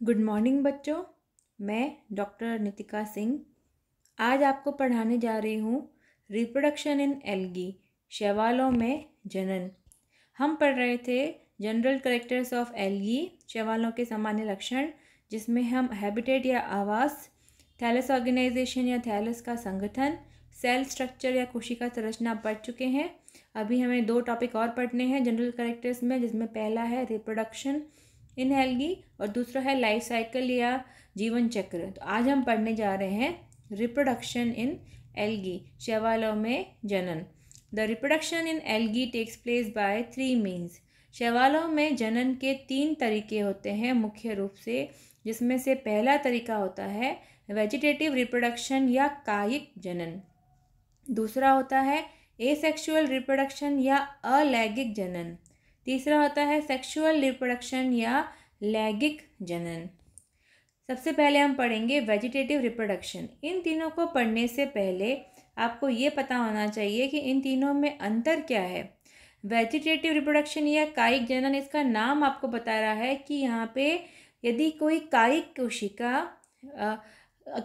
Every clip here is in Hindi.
गुड मॉर्निंग बच्चों। मैं डॉक्टर नितिका सिंह आज आपको पढ़ाने जा रही हूँ रिप्रोडक्शन इन एल्गी, शैवालों में जनन। हम पढ़ रहे थे जनरल कैरेक्टर्स ऑफ एल्गी, शैवालों के सामान्य लक्षण, जिसमें हम हैबिटेट या आवास, थैलस ऑर्गेनाइजेशन या थैलस का संगठन, सेल स्ट्रक्चर या कोशिका संरचना पढ़ चुके हैं। अभी हमें 2 टॉपिक और पढ़ने हैं जनरल कैरेक्टर्स में, जिसमें पहला है रिप्रोडक्शन इन एल्गी और दूसरा है लाइफ साइकिल या जीवन चक्र। तो आज हम पढ़ने जा रहे हैं रिप्रोडक्शन इन एल्गी, शैवालों में जनन। The reproduction in algae takes place by 3 means. शैवालों में जनन के 3 तरीके होते हैं मुख्य रूप से, जिसमें से पहला तरीका होता है वेजिटेटिव रिप्रोडक्शन या कायिक जनन। दूसरा होता है एसेक्सुअल रिप्रोडक्शन या अलैंगिक जनन। तीसरा होता है सेक्सुअल रिप्रोडक्शन या लैंगिक जनन। सबसे पहले हम पढ़ेंगे वेजिटेटिव रिप्रोडक्शन। इन तीनों को पढ़ने से पहले आपको ये पता होना चाहिए कि इन तीनों में अंतर क्या है। वेजिटेटिव रिप्रोडक्शन या कायिक जनन, इसका नाम आपको बता रहा है कि यहाँ पे यदि कोई कायिक कोशिका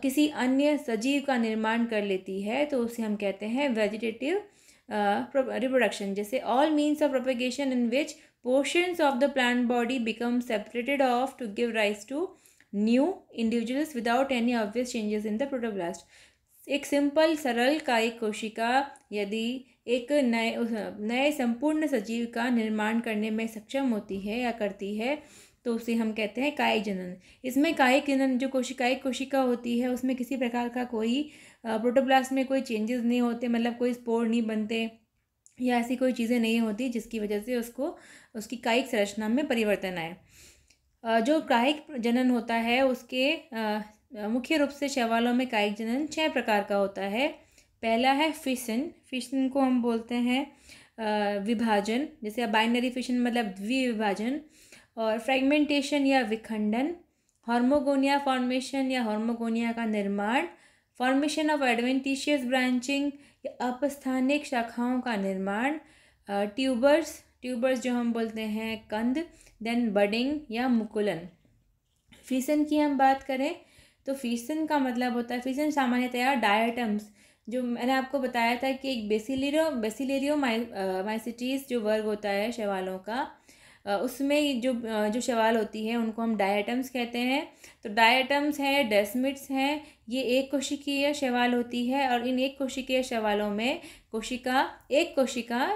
किसी अन्य सजीव का निर्माण कर लेती है तो उसे हम कहते हैं वेजिटेटिव रिप्रोडक्शन। जैसे all means of propagation in which portions of the plant body become separated off to give rise to new individuals without any obvious changes in the protoplast. एक सिंपल सरल कायिक कोशिका यदि एक नए संपूर्ण सजीव का निर्माण करने में सक्षम होती है या करती है तो उसे हम कहते हैं कायिक जनन। इसमें कायिक जनन जो कायिक कोशिका होती है उसमें किसी प्रकार का कोई प्रोटोप्लास्ट में कोई चेंजेस नहीं होते, मतलब कोई स्पोर नहीं बनते या ऐसी कोई चीज़ें नहीं होती जिसकी वजह से उसकी कायिक संरचना में परिवर्तन आए। जो कायिक जनन होता है उसके मुख्य रूप से शैवालों में कायिक जनन 6 प्रकार का होता है। पहला है फिशन। फिशन को हम बोलते हैं विभाजन, जैसे बाइनरी फिशन मतलब द्विविभाजन। और फ्रेगमेंटेशन या विखंडन, हार्मोगोनिया फॉर्मेशन या हार्मोगोनिया का निर्माण, फॉर्मेशन ऑफ एडवेंटिशियस ब्रांचिंग या अपस्थानिक शाखाओं का निर्माण, ट्यूबर्स जो हम बोलते हैं कंद, देन बडिंग या मुकुलन। फिशन की हम बात करें तो फिशन का मतलब होता है, फिशन सामान्यतया डायटम्स, जो मैंने आपको बताया था कि एक बेसिलेरियो माइसिटीज जो वर्ग होता है शैवालों का, उसमें जो शैवाल होती है उनको हम डायटम्स कहते हैं। तो डायटम्स हैं, डेस्मिड्स हैं, ये एक कोशिकीय शैवाल होती है और इन एक कोशिकीय शैवालों में एक कोशिका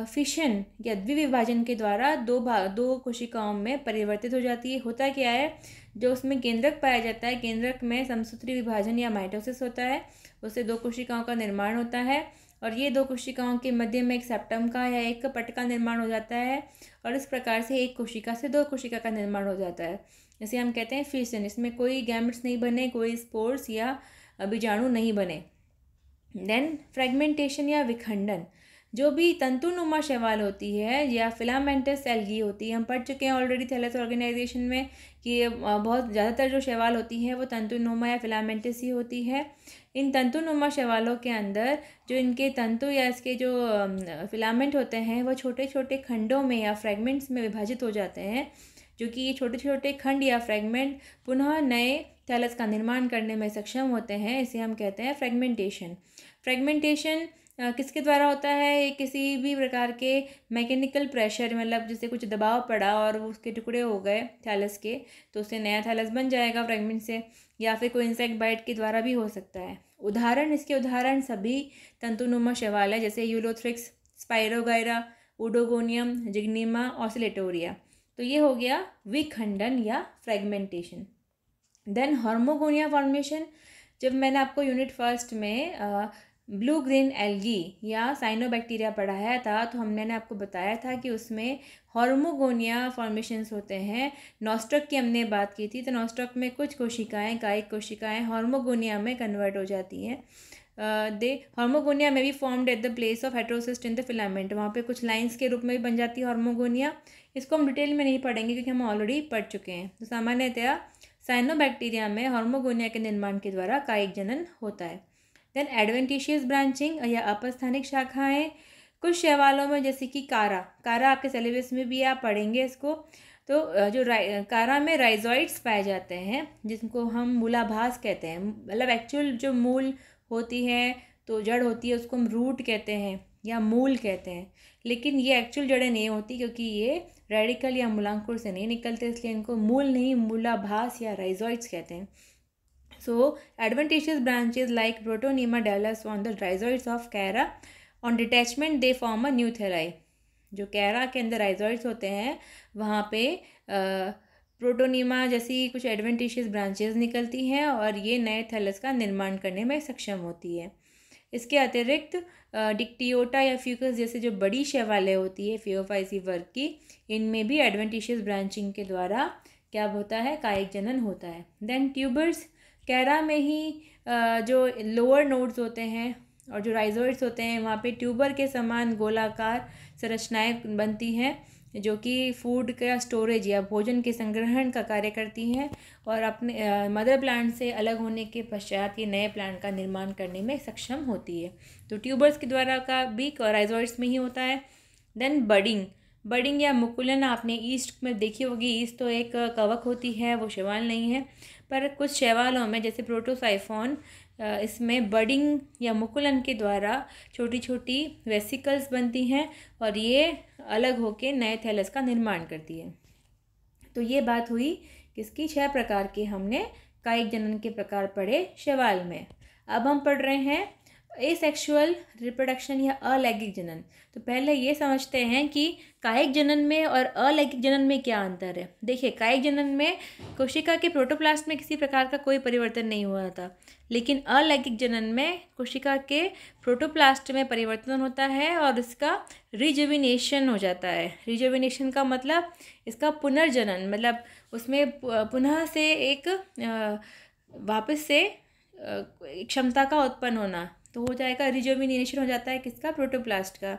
फिशन या द्विविभाजन के द्वारा दो कोशिकाओं में परिवर्तित हो जाती है। होता क्या है, जो उसमें केंद्रक पाया जाता है, केंद्रक में समसूत्री विभाजन या माइटोसिस होता है, उससे 2 कोशिकाओं का निर्माण होता है और ये 2 कोशिकाओं के मध्य में एक सेप्टम का या एक पट का निर्माण हो जाता है और इस प्रकार से एक कोशिका से 2 कोशिका का निर्माण हो जाता है। जैसे हम कहते हैं फिशन, इसमें कोई गैमेट्स नहीं बने, कोई स्पोर्स या बीजाणु नहीं बने। देन फ्रेगमेंटेशन या विखंडन, जो भी तंतुनुमा शैवाल होती है या फिलामेंटस एल्गी होती है, हम पढ़ चुके हैं ऑलरेडी थैलस ऑर्गेनाइजेशन में कि बहुत ज़्यादातर जो शैवाल होती है वो तंतुनुमा या फिलामेंटस ही होती है। इन तंतुनुमा शैवालों के अंदर जो इनके तंतु या इसके जो फिलामेंट होते हैं वो छोटे छोटे खंडों में या फ्रेगमेंट्स में विभाजित हो जाते हैं, जो कि ये छोटे छोटे खंड या फ्रेगमेंट पुनः नए थैलस का निर्माण करने में सक्षम होते हैं। इसे हम कहते हैं फ्रेगमेंटेशन किसके द्वारा होता है, ये किसी भी प्रकार के मैकेनिकल प्रेशर, मतलब जैसे कुछ दबाव पड़ा और उसके टुकड़े हो गए थैलस के तो उससे नया थैलस बन जाएगा फ्रेगमेंट से, या फिर कोई इंसेक्ट बाइट के द्वारा भी हो सकता है। इसके उदाहरण सभी तंतुनुमा शैवाल है, जैसे यूलोथ्रिक्स, स्पाइरोगाइरा, ओडोगोनियम, जिग्निमा, ऑसिलेटोरिया। तो ये हो गया विखंडन या फ्रेगमेंटेशन। देन हार्मोगोनिया फॉर्मेशन, जब मैंने आपको यूनिट 1 में ब्लू ग्रीन एल्गी या साइनोबैक्टीरिया पढ़ाया था तो मैंने आपको बताया था कि उसमें हार्मोगोनिया फॉर्मेशंस होते हैं। नॉस्ट्रक की हमने बात की थी, तो नॉस्ट्रक में कुछ कोशिकाएं, कायिक कोशिकाएं हार्मोगोनिया में कन्वर्ट हो जाती हैं। हार्मोगोनिया में भी formed at the place of heterocyst in the filament, वहाँ पे कुछ लाइंस के रूप में भी बन जाती है हार्मोगोनिया। इसको हम डिटेल में नहीं पढ़ेंगे क्योंकि हम ऑलरेडी पढ़ चुके हैं। तो सामान्यतया साइनोबैक्टीरिया में हार्मोगोनिया के निर्माण के द्वारा कायिक जनन होता है। देन एडवेंटिशियस ब्रांचिंग या अपस्थानिक शाखाएं, कुछ शैवालों में जैसे कि कारा आपके सिलेबस में भी आप पढ़ेंगे इसको। तो जो कारा में राइजोइड्स पाए जाते हैं, जिनको हम मूलाभास कहते हैं। मतलब एक्चुअल जो मूल होती है, तो जड़ होती है, उसको हम रूट कहते हैं या मूल कहते हैं। लेकिन ये एक्चुअल जड़ें नहीं होती, क्योंकि ये रेडिकल या मूलांकुर से नहीं निकलते, इसलिए इनको मूल नहीं, मूलाभास या राइजोइड्स कहते हैं। So, adventitious branches like Protonema develops on the rhizoids of Chara. On detachment, they form a new thalli. जो कैरा के अंदर राइजोइड्स होते हैं, वहाँ पे प्रोटोनीमा जैसी कुछ एडवेंटिशियस ब्रांचेस निकलती हैं और ये नए थैलस का निर्माण करने में सक्षम होती है। इसके अतिरिक्त डिक्टियोटा या फ्यूकस जैसे जो बड़ी शैवालें होती है फियोफाइसी वर्ग की, इनमें भी एडवेंटिशियस ब्रांचिंग के द्वारा क्या होता है, कायिक जनन होता है। देन ट्यूबर्स, कैरा में ही जो लोअर नोड्स होते हैं और जो राइजोइड्स होते हैं, वहाँ पे ट्यूबर के समान गोलाकार संरचनाएं बनती हैं, जो कि फूड का स्टोरेज या भोजन के संग्रहण का कार्य करती हैं और अपने मदर प्लांट से अलग होने के पश्चात ये नए प्लांट का निर्माण करने में सक्षम होती है। तो ट्यूबर्स के द्वारा का भी राइजोइड्स में ही होता है। देन बडिंग या मुकुलन आपने ईस्ट में देखी होगी। ईस्ट तो एक कवक होती है, वो शैवाल नहीं है, पर कुछ शैवालों में जैसे प्रोटोसाइफोन, इसमें बडिंग या मुकुलन के द्वारा छोटी छोटी वेसिकल्स बनती हैं और ये अलग होकर नए थैलस का निर्माण करती है। तो ये बात हुई किसकी, 6 प्रकार के हमने कायिक जनन के प्रकार पढ़े शैवाल में। अब हम पढ़ रहे हैं एसेक्सुअल रिप्रोडक्शन या अलैंगिक जनन। तो पहले ये समझते हैं कि कायिक जनन में और अलैंगिक जनन में क्या अंतर है। देखिए, कायिक जनन में कोशिका के प्रोटोप्लास्ट में किसी प्रकार का कोई परिवर्तन नहीं हुआ था, लेकिन अलैंगिक जनन में कोशिका के प्रोटोप्लास्ट में परिवर्तन होता है और इसका रिजुविनेशन हो जाता है। रिजुविनेशन का मतलब इसका पुनर्जनन, मतलब उसमें पुनः से एक वापस से क्षमता का उत्पन्न होना, तो हो जाएगा रिजुविनेशन हो जाता है किसका, प्रोटोप्लास्ट का।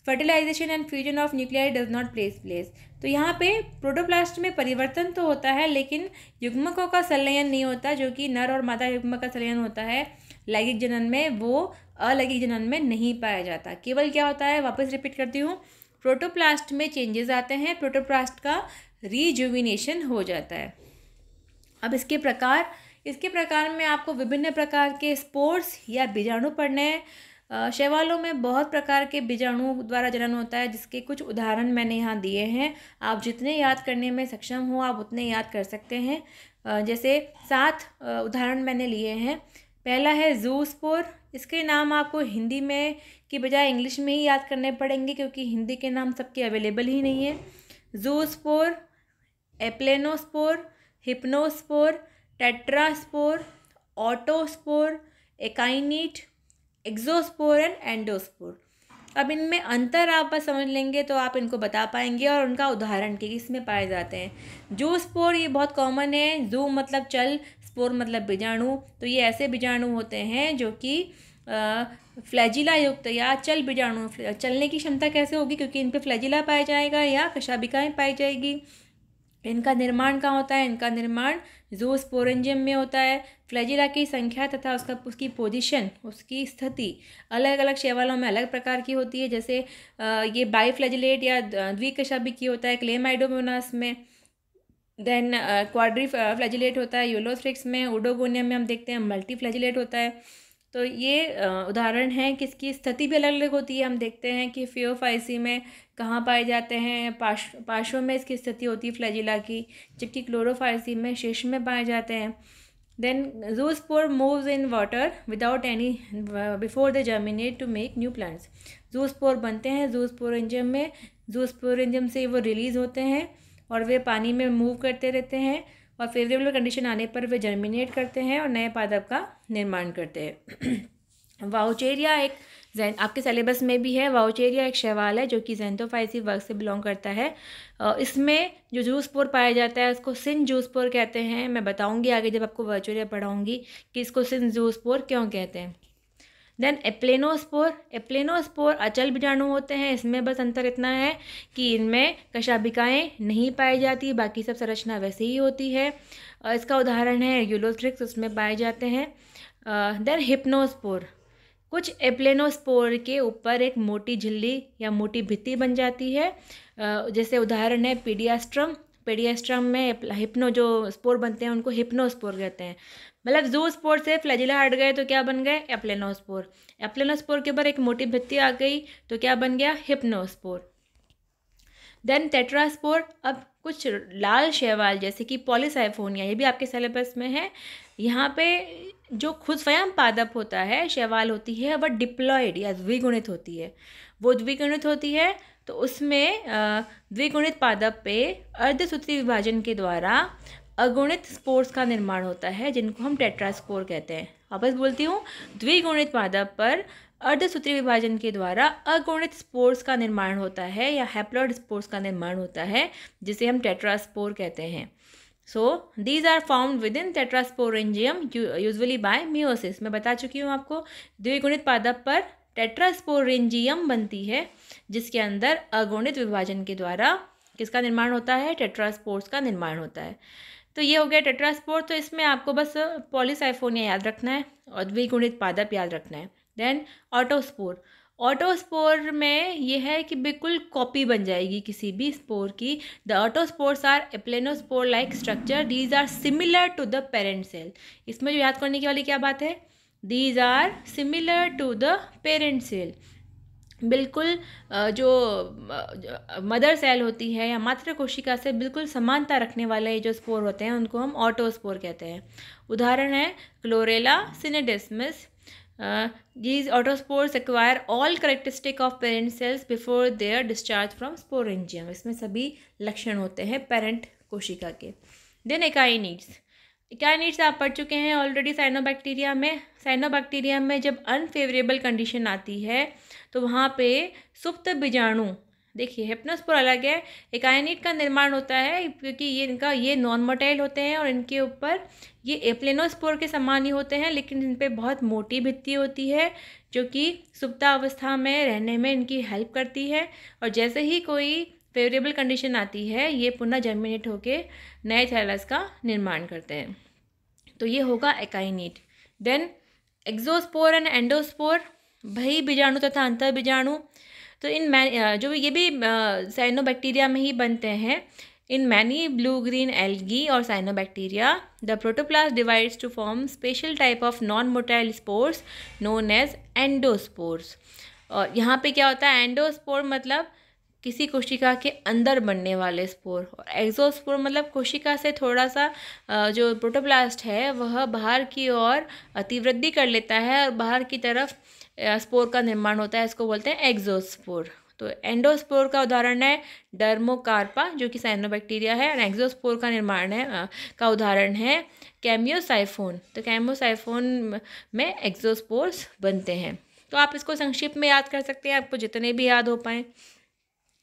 Fertilisation and fusion of nuclei does not place. तो यहाँ पे प्रोटोप्लास्ट में परिवर्तन तो होता है, लेकिन युग्मकों का संलयन नहीं होता, जो कि नर और मादा युग्मक का संलयन होता है लैंगिक जनन में, वो अलैंगिक जनन में नहीं पाया जाता। केवल क्या होता है, वापस रिपीट करती हूँ, प्रोटोप्लास्ट में चेंजेस आते हैं, प्रोटोप्लास्ट का रिजुविनेशन हो जाता है। अब इसके प्रकार में आपको विभिन्न प्रकार के स्पोर्स या बीजाणु पढ़ने हैं। शैवालों में बहुत प्रकार के बीजाणु द्वारा जनन होता है, जिसके कुछ उदाहरण मैंने यहाँ दिए हैं। आप जितने याद करने में सक्षम हो आप उतने याद कर सकते हैं। जैसे 7 उदाहरण मैंने लिए हैं। पहला है जूस्पोर। इसके नाम आपको हिंदी में की बजाय इंग्लिश में ही याद करने पड़ेंगे, क्योंकि हिंदी के नाम सबके अवेलेबल ही नहीं है। Zoospore, aplanospore, hypnospore, tetraspore, autospore, akinete, exospore and endospore. अब इनमें अंतर आप बस समझ लेंगे तो आप इनको बता पाएंगे और उनका उदाहरण कि इसमें पाए जाते हैं। जूस्पोर ये बहुत कॉमन है। जू मतलब चल, स्पोर मतलब बीजाणु। तो ये ऐसे बीजाणु होते हैं जो कि फ्लैजिला युक्त या चल बीजाणु। चलने की क्षमता कैसे होगी, क्योंकि इन पे फ्लैजिला पाया जाएगा या कशाभिकाएं पाई जाएगी। इनका निर्माण कहाँ होता है, इनका निर्माण ज़ूस्पोरेंजियम में होता है। फ्लैजिला की संख्या तथा उसकी पोजीशन, उसकी स्थिति अलग अलग शैवालों में अलग प्रकार की होती है। जैसे ये बाईफ्लैजिलेट या द्विकशाभिकी होता है क्लेमाइडोमोनास में। देन क्वाड्री फ्लैजिलेट होता है यूलोथ्रिक्स में। ओडोगोनियम में हम देखते हैं मल्टी फ्लैजिलेट होता है। तो ये उदाहरण हैं कि इसकी स्थिति भी अलग अलग होती है। हम देखते हैं कि फियोफाइसी में कहाँ पाए जाते हैं, पार्श्व में इसकी स्थिति होती है फ्लैजिला की, जबकि क्लोरोफाइसी में शीर्ष में पाए जाते हैं। Then zoospore moves in water without any before they germinate to make new plants. Zoospore बनते हैं जूस्पोरेंजियम में। जूस्पोरेंजियम से वो रिलीज होते हैं और वे पानी में मूव करते रहते हैं और फेवरेबल कंडीशन आने पर वे जर्मिनेट करते हैं और नए पादप का निर्माण करते हैं। वाउचेरिया एक आपके सिलेबस में भी है। वाउचेरिया एक शैवाल है जो कि ज़ैंथोफाइसी वर्ग से बिलोंग करता है। इसमें जो जूस्पोर पाया जाता है उसको सिन जूस्पोर कहते हैं। मैं बताऊंगी आगे जब आपको वाउचेरिया पढ़ाऊंगी कि इसको सिन जूस्पोर क्यों कहते हैं। देन एप्लेनोस्पोर अचल बीजाणु होते हैं। इसमें बस अंतर इतना है कि इनमें कशाभिकाएं नहीं पाई जाती, बाकी सब संरचना वैसे ही होती है। इसका उदाहरण है यूलोथ्रिक्स, उसमें पाए जाते हैं। देन हिप्नोस्पोर, कुछ एप्लेनोस्पोर के ऊपर एक मोटी झिल्ली या मोटी भित्ति बन जाती है। जैसे उदाहरण है पीडियास्ट्रम। पेडियस्ट्रम में हिप्नो जो स्पोर बनते हैं उनको हिप्नोस्पोर कहते हैं। मतलब जू स्पोर से फ्लैजिला हट गए तो क्या बन गए? एप्लेनोस्पोर। एप्लेनोस्पोर के ऊपर एक मोटी भित्ति आ गई तो क्या बन गया? हिप्नोस्पोर। देन टेट्रास्पोर। अब कुछ लाल शैवाल जैसे कि पॉलीसाइफोनिया, ये भी आपके सिलेबस में है। यहाँ पे जो खुद स्वयं पादप होता है, शैवाल होती है, वह डिप्लॉयड या द्विगुणित होती है। वो द्विगुणित होती है तो उसमें द्विगुणित पादप पे अर्धसूत्री विभाजन के द्वारा अगुणित स्पोर्स का निर्माण होता है, जिनको हम टेट्रास्पोर कहते हैं। वापस बोलती हूँ, द्विगुणित पादप पर अर्धसूत्री विभाजन के द्वारा अगुणित स्पोर्स का निर्माण होता है या हैप्लॉइड स्पोर्स का निर्माण होता है, जिसे हम टेट्रास्पोर कहते हैं। So these are found within tetrasporangium usually by meiosis. मैं बता चुकी हूँ आपको, द्विगुणित पादप पर टेट्रास्पोरेंजियम बनती है, जिसके अंदर अगुणित विभाजन के द्वारा किसका निर्माण होता है? टेट्रास्पोर्स का निर्माण होता है। तो ये हो गया टेट्रास्पोर। तो इसमें आपको बस पॉलीसाइफोनिया याद रखना है और द्विगुणित पादप याद रखना है। देन ऑटोस्पोर। ऑटोस्पोर में ये है कि बिल्कुल कॉपी बन जाएगी किसी भी स्पोर की। The autospores are aplanospore like structure, these are similar to the parent cell. इसमें जो याद करने की वाली क्या बात है? These are similar to the parent cell. बिल्कुल जो मदर सेल होती है या मातृ कोशिका से बिल्कुल समानता रखने वाले जो स्पोर होते हैं उनको हम ऑटोस्पोर कहते हैं। उदाहरण है chlorella सिनेडेस्मिस। These autospores acquire all characteristic of parent cells before their discharge from sporangium। इसमें सभी लक्षण होते हैं पेरेंट कोशिका के। देन एकाइनिड्स। एकाइनिड्स आप पढ़ चुके हैं ऑलरेडी साइनोबैक्टीरिया में। साइनोबैक्टीरिया में जब अनफेवरेबल कंडीशन आती है तो वहाँ पे सुप्त बीजाणु, देखिए हिप्नोस्पोर अलग है, एकाइनिड का निर्माण होता है क्योंकि ये नॉन मोटाइल होते हैं और इनके ऊपर ये एप्लेनोस्पोर के समान ही होते हैं, लेकिन इन पे बहुत मोटी भित्ति होती है जो कि सुप्तावस्था में रहने में इनकी हेल्प करती है। और जैसे ही कोई फेवरेबल कंडीशन आती है ये पुनः जर्मिनेट होके नए थैलस का निर्माण करते हैं। तो ये होगा एकाइनिड। देन एक्सोस्पोर एंड एंडोस्पोर, बही बीजाणु तथा अंतर बीजाणु। तो जो ये भी साइनोबैक्टीरिया में ही बनते हैं। In many blue green algae और cyanobacteria the protoplast divides to form special type of non motile spores known as endospores. और यहाँ पे क्या होता है? एंडोस्पोर मतलब किसी कोशिका के अंदर बनने वाले स्पोर, और एक्सोस्पोर मतलब कोशिका से थोड़ा सा जो प्रोटोप्लास्ट है वह बाहर की ओर अतिवृद्धि कर लेता है और बाहर की तरफ स्पोर का निर्माण होता है, इसको बोलते हैं एक्सोस्पोर। तो एंडोस्पोर का उदाहरण है डर्मोकार्पा जो कि साइनोबैक्टीरिया है, और एक्सोस्पोर का निर्माण है का उदाहरण है कैमियोसाइफोन। तो कैमियोसाइफोन में एक्सोस्पोर्स बनते हैं। तो आप इसको संक्षिप्त में याद कर सकते हैं, आपको जितने भी याद हो पाएँ।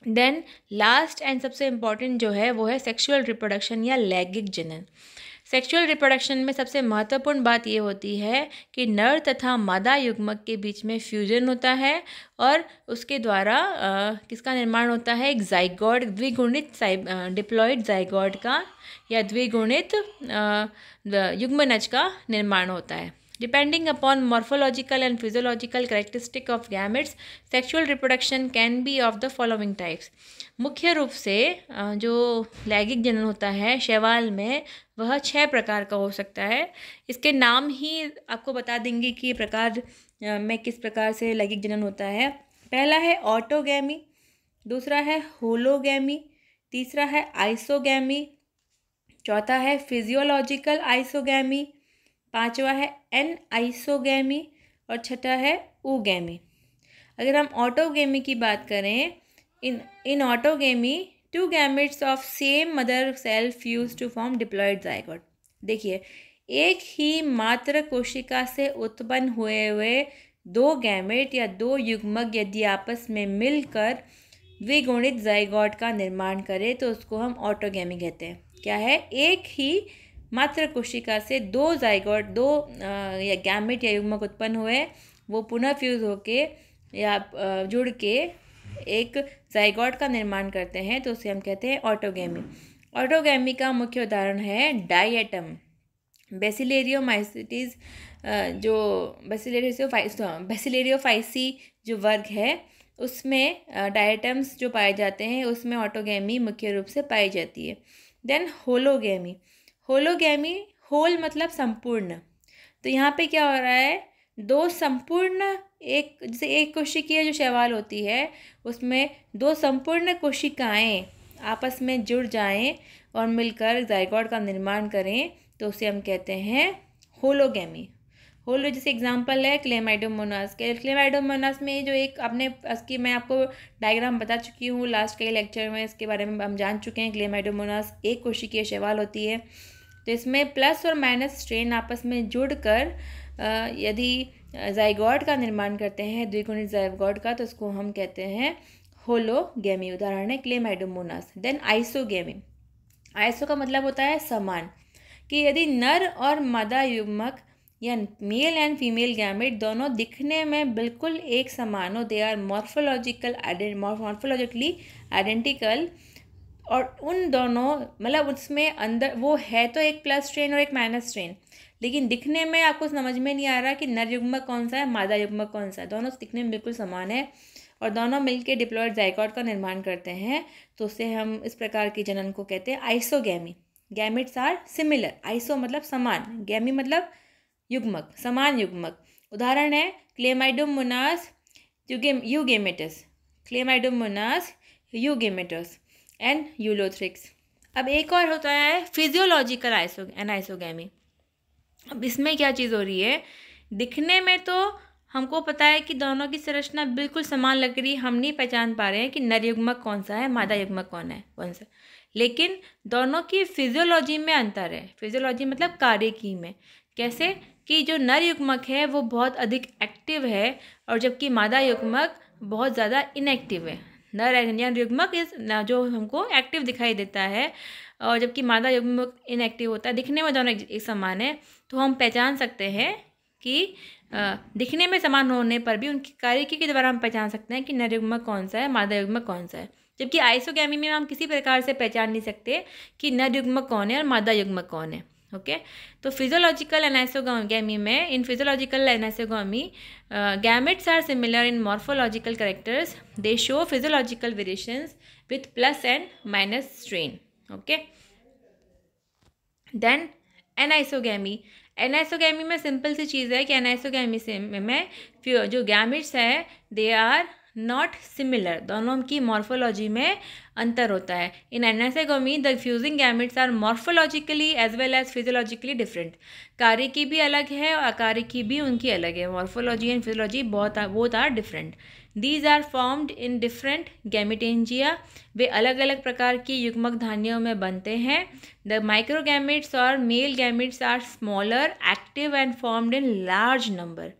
देन लास्ट एंड सबसे इम्पॉर्टेंट जो है वो है सेक्सुअल रिप्रोडक्शन या लैंगिक जनन। सेक्सुअल रिप्रोडक्शन में सबसे महत्वपूर्ण बात ये होती है कि नर तथा मादा युग्मक के बीच में फ्यूजन होता है और उसके द्वारा किसका निर्माण होता है? एक जाइगोट, द्विगुणित डिप्लॉइड जाइगोट का या द्विगुणित युग्मनज का निर्माण होता है। Depending upon morphological and physiological characteristic of gametes, sexual reproduction can be of the following types। मुख्य रूप से जो लैंगिक जनन होता है शैवाल में वह 6 प्रकार का हो सकता है। इसके नाम ही आपको बता देंगे कि ये प्रकार में किस प्रकार से लैंगिक जनन होता है। पहला है ऑटोगैमी, दूसरा है होलोगैमी, तीसरा है आइसोगैमी, चौथा है फिजियोलॉजिकल आइसोगैमी, पांचवा है एन आइसोगैमी और छठा है ऊगैमी। अगर हम ऑटोगैमी की बात करें, in autogamy 2 gametes of same mother cell fuse to form diploid zygote. देखिए, एक ही मात्र कोशिका से उत्पन्न हुए 2 गैमेट या 2 युग्मक यदि आपस में मिलकर द्विगुणित जाइगोट का निर्माण करें तो उसको हम ऑटोगैमी कहते हैं। क्या है? एक ही मात्र कोशिका से 2 जाइगोट, 2 या गैमेट या युग्मक उत्पन्न हुए, वो पुनः फ्यूज होके या जुड़ के एक जाइगोट का निर्माण करते हैं तो उसे हम कहते हैं ऑटोगैमी। ऑटोगैमी का मुख्य उदाहरण है डायटम, बेसिलेरियोमाइसिटीज जो बेसिलेरियोफाइसी जो वर्ग है उसमें डायटम्स जो पाए जाते हैं उसमें ऑटोगैमी मुख्य रूप से पाई जाती है। देन होलोगैमी, होलोगैमी होल मतलब संपूर्ण। तो यहाँ पे क्या हो रहा है, दो संपूर्ण, एक जैसे एक कोशिकीय जो शैवाल होती है उसमें दो संपूर्ण कोशिकाएं आपस में जुड़ जाएं और मिलकर जाइगोट का निर्माण करें, तो उसे हम कहते हैं होलोगैमी। होलो जैसे एग्जांपल है क्लेमाइडोमोनास के। क्लेमाइडोमोनास में जो एक आपने इसकी मैं आपको डायग्राम बता चुकी हूँ लास्ट के लेक्चर में, इसके बारे में हम जान चुके हैं। क्लेमाइडोमोनास एक कोशिकीय शैवाल होती है, तो इसमें प्लस और माइनस स्ट्रेन आपस में जुड़कर यदि जाइगोट का निर्माण करते हैं, द्विगुणित जाइगोट का, तो उसको हम कहते हैं होलोगैमी। उदाहरण है क्लेमाइडोमोनास। देन आइसोगैमी, आइसो का मतलब होता है समान, कि यदि नर और मादा युग्मक या मेल एंड फीमेल गैमेट दोनों दिखने में बिल्कुल एक समान हो, दे आर मॉर्फोलॉजिकली आइडेंटिकल, और उन दोनों मतलब उसमें अंदर वो है तो एक प्लस स्ट्रेन और एक माइनस स्ट्रेन, लेकिन दिखने में आपको समझ में नहीं आ रहा कि नर युग्मक कौन सा है, मादा युग्मक कौन सा है, दोनों दिखने में बिल्कुल समान है और दोनों मिलकर डिप्लॉयड जाइगोट का निर्माण करते हैं, तो उसे हम इस प्रकार के जनन को कहते हैं isogamy. Gametes are similar, iso मतलब समान, गैमी मतलब युग्मक, समान युग्मक। उदाहरण है Chlamydomonas eugametous, Chlamydomonas eugametous and Ulothrix. अब एक और होता है फिजियोलॉजिकल एनाइसोगैमी। अब इसमें क्या चीज़ हो रही है, दिखने में तो हमको पता है कि दोनों की संरचना बिल्कुल समान लग रही है, हम नहीं पहचान पा रहे हैं कि नर युग्मक कौन सा है, मादा युग्मक कौन सा, लेकिन दोनों की फिजियोलॉजी में अंतर है। फिजियोलॉजी मतलब कार्यकी में। कैसे कि जो नर युग्मक है वो बहुत अधिक एक्टिव है और जबकि मादा युग्मक बहुत ज़्यादा इनएक्टिव है। नर युग्मक जो हमको एक्टिव दिखाई देता है और जबकि मादा युग्मक इनएक्टिव होता है। दिखने में दोनों एक समान है, तो हम पहचान सकते हैं कि दिखने में समान होने पर भी उनकी कार्यकी के द्वारा हम पहचान सकते हैं कि नर युग्मक कौन सा है, मादा युग्मक कौन सा है। जबकि आइसोगैमी में हम किसी प्रकार से पहचान नहीं सकते कि नर युग्मक कौन है और मादा युग्मक कौन है। ओके, तो फिजियोलॉजिकल एनाइसोगैमी में, in physiological anisogamy gametes are similar in morphological characters, they show physiological variations with plus and minus strain. Okay, then anisogamy. Anisogamy में सिंपल सी चीज़ है कि एनाइसोगैमी से में जो गैमेट्स है दे आर नॉट सिमिलर, दोनों की मॉर्फोलॉजी में अंतर होता है। In anisogamy the fusing gametes are morphologically as well as physiologically different. कार्यकी भी अलग है और अकार्यकी भी उनकी अलग है। Morphology and physiology both are different. These are formed in different gametangia, वे अलग अलग प्रकार की युग्मक धानियों में बनते हैं। द माइक्रोगैमेट्स और male gametes are smaller, active and formed in large number.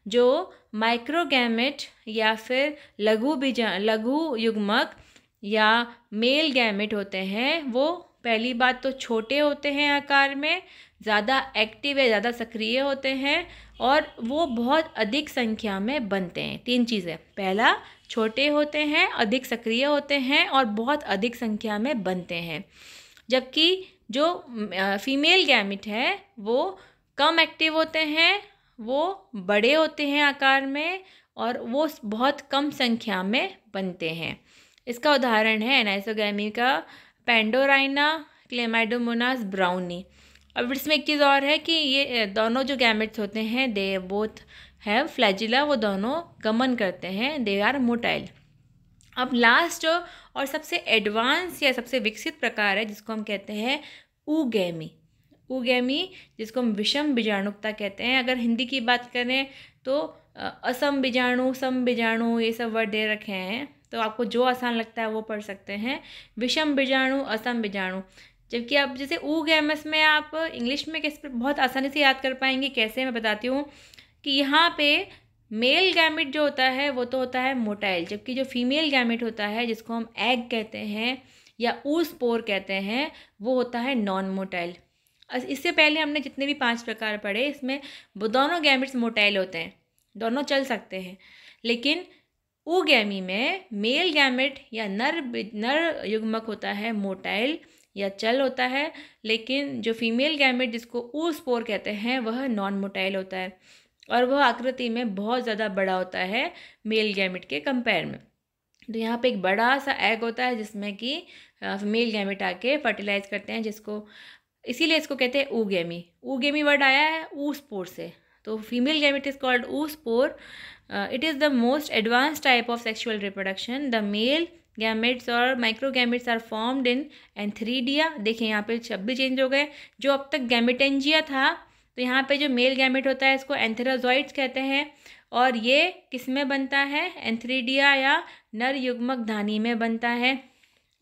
जो माइक्रोगैमेट या फिर लघु युग्मक या मेल गैमेट होते हैं वो पहली बात तो छोटे होते हैं आकार में, ज़्यादा एक्टिव या ज़्यादा सक्रिय होते हैं और वो बहुत अधिक संख्या में बनते हैं। तीन चीज़ें, पहला छोटे होते हैं, अधिक सक्रिय होते हैं और बहुत अधिक संख्या में बनते हैं। जबकि जो फीमेल गैमेट है वो कम एक्टिव होते हैं, वो बड़े होते हैं आकार में और वो बहुत कम संख्या में बनते हैं। इसका उदाहरण है एनाइसोगैमी का पेंडोराइना, क्लेमाइडोमोनास ब्राउनी। अब इसमें एक चीज़ और है कि ये दोनों जो गैमेट्स होते हैं दे बोथ हैव फ्लैजिला, वो दोनों गमन करते हैं, दे आर मोटाइल। अब लास्ट और सबसे एडवांस या सबसे विकसित प्रकार है जिसको हम कहते हैं ऊगैमी। ऊगैमी जिसको हम विषम बीजाणुकता कहते हैं। अगर हिंदी की बात करें तो असम बीजाणु, सम बीजाणु, ये सब वर्ड दे रखे हैं, तो आपको जो आसान लगता है वो पढ़ सकते हैं। विषम बीजाणु, असम बीजाणु। जबकि आप जैसे ऊगैमस में आप इंग्लिश में किस बहुत आसानी से याद कर पाएंगे, कैसे मैं बताती हूँ कि यहाँ पे मेल गैमेट जो होता है वो तो होता है मोटाइल, जबकि जो फीमेल गैमेट होता है जिसको हम एग कहते हैं या ऊस्पोर कहते हैं वो होता है नॉन मोटाइल। इससे पहले हमने जितने भी 5 प्रकार पढ़े इसमें वो दोनों गैमेट्स मोटाइल होते हैं, दोनों चल सकते हैं। लेकिन ऊगैमी में मेल गैमेट या नर युग्मक होता है मोटाइल या चल होता है, लेकिन जो फीमेल गैमेट जिसको ऊस्पोर कहते हैं वह नॉन मोटाइल होता है और वह आकृति में बहुत ज़्यादा बड़ा होता है मेल गैमेट के कंपेयर में। तो यहाँ पे एक बड़ा सा एग होता है जिसमें कि मेल गैमेट आके फर्टिलाइज करते हैं, जिसको इसीलिए इसको कहते हैं oogamy। oogamy वर्ड आया है oospore से। तो female gamete is called oospore। It is the most advance type of sexual reproduction. The male gametes और माइक्रोगैमेट्स आर फॉर्म्ड इन एंथ्रीडिया। देखिए यहाँ पे शब्द भी चेंज हो गए। जो अब तक गैमेटेंजिया था, तो यहाँ पे जो मेल गैमेट होता है इसको एंथेरोजॉइड्स कहते हैं, और ये किस में बनता है? एंथ्रीडिया या नर युग्मक धानी में बनता है।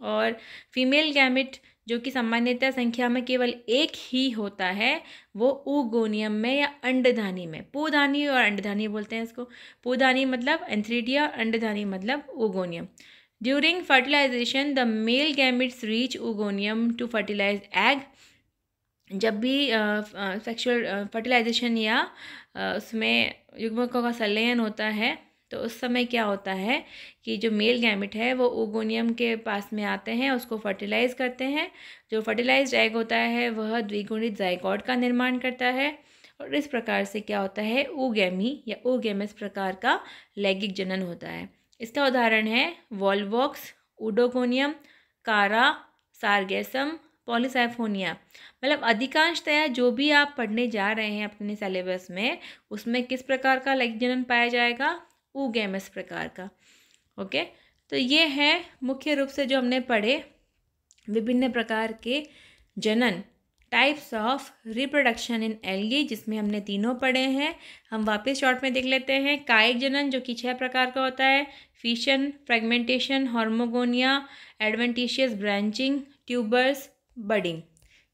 और फीमेल गैमेट जो कि सामान्यतः संख्या में केवल एक ही होता है, वो oogoनियम में या अंडधानी में, पूधानी और अंडधानी बोलते हैं इसको। पूधानी मतलब एंथ्रीडिया, अंडधानी मतलब oogoनियम। During fertilization the male gametes reach oogoनियम टू फर्टिलाइज एग। जब भी सेक्सुअल फर्टिलाइजेशन या उसमें युग्मकों का संलयन होता है, तो उस समय क्या होता है कि जो मेल गैमेट है वो oogoनियम के पास में आते हैं, उसको फर्टिलाइज करते हैं। जो फर्टिलाइज्ड एग होता है वह द्विगुणित जाइगोट का निर्माण करता है, और इस प्रकार से क्या होता है? oogamy या oogamous प्रकार का लैंगिक जनन होता है। इसका उदाहरण है वॉल्वॉक्स, ऊडोगोनियम, कारा, सारगेसम, पॉलीसाइफोनिया। मतलब अधिकांशतः जो भी आप पढ़ने जा रहे हैं अपने सिलेबस में, उसमें किस प्रकार का लैंगिक जनन पाया जाएगा? oogamous प्रकार का। ओके, तो ये है मुख्य रूप से जो हमने पढ़े विभिन्न प्रकार के जनन, types of reproduction in algae, जिसमें हमने तीनों पढ़े हैं। हम वापस शॉर्ट में देख लेते हैं। कायिक जनन जो कि 6 प्रकार का होता है। Fission, fragmentation, hormogonia, adventitious branching, tubers, budding,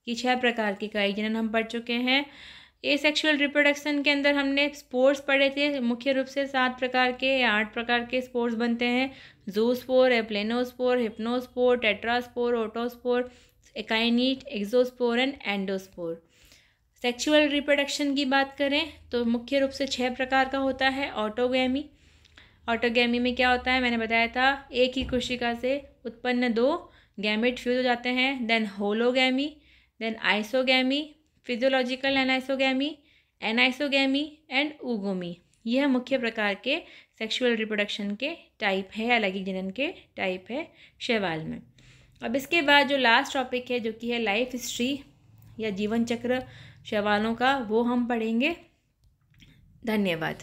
ये 6 प्रकार के कायिक जनन हम पढ़ चुके हैं। एसेक्सुअल रिप्रोडक्शन के अंदर हमने स्पोर्स पढ़े थे, मुख्य रूप से 7 प्रकार के या 8 प्रकार के स्पोर्स बनते हैं। Zoospore, aplanospore, hypnospore, tetraspore, autospore, akinete, exospore and endospore. Sexual reproduction की बात करें तो मुख्य रूप से 6 प्रकार का होता है। ऑटोगैमी, ऑटोगैमी में क्या होता है? मैंने बताया था, एक ही कोशिका से उत्पन्न 2 गैमेट फ्यूज हो जाते हैं। Then hologamy, then isogamy, physiological anisogamy, anisogamy and oogomy। यह मुख्य प्रकार के सेक्सुअल रिप्रोडक्शन के टाइप है या लैंगिक जनन के टाइप है शैवाल में। अब इसके बाद जो लास्ट टॉपिक है, जो कि है लाइफ हिस्ट्री या जीवन चक्र शैवालों का, वो हम पढ़ेंगे। धन्यवाद।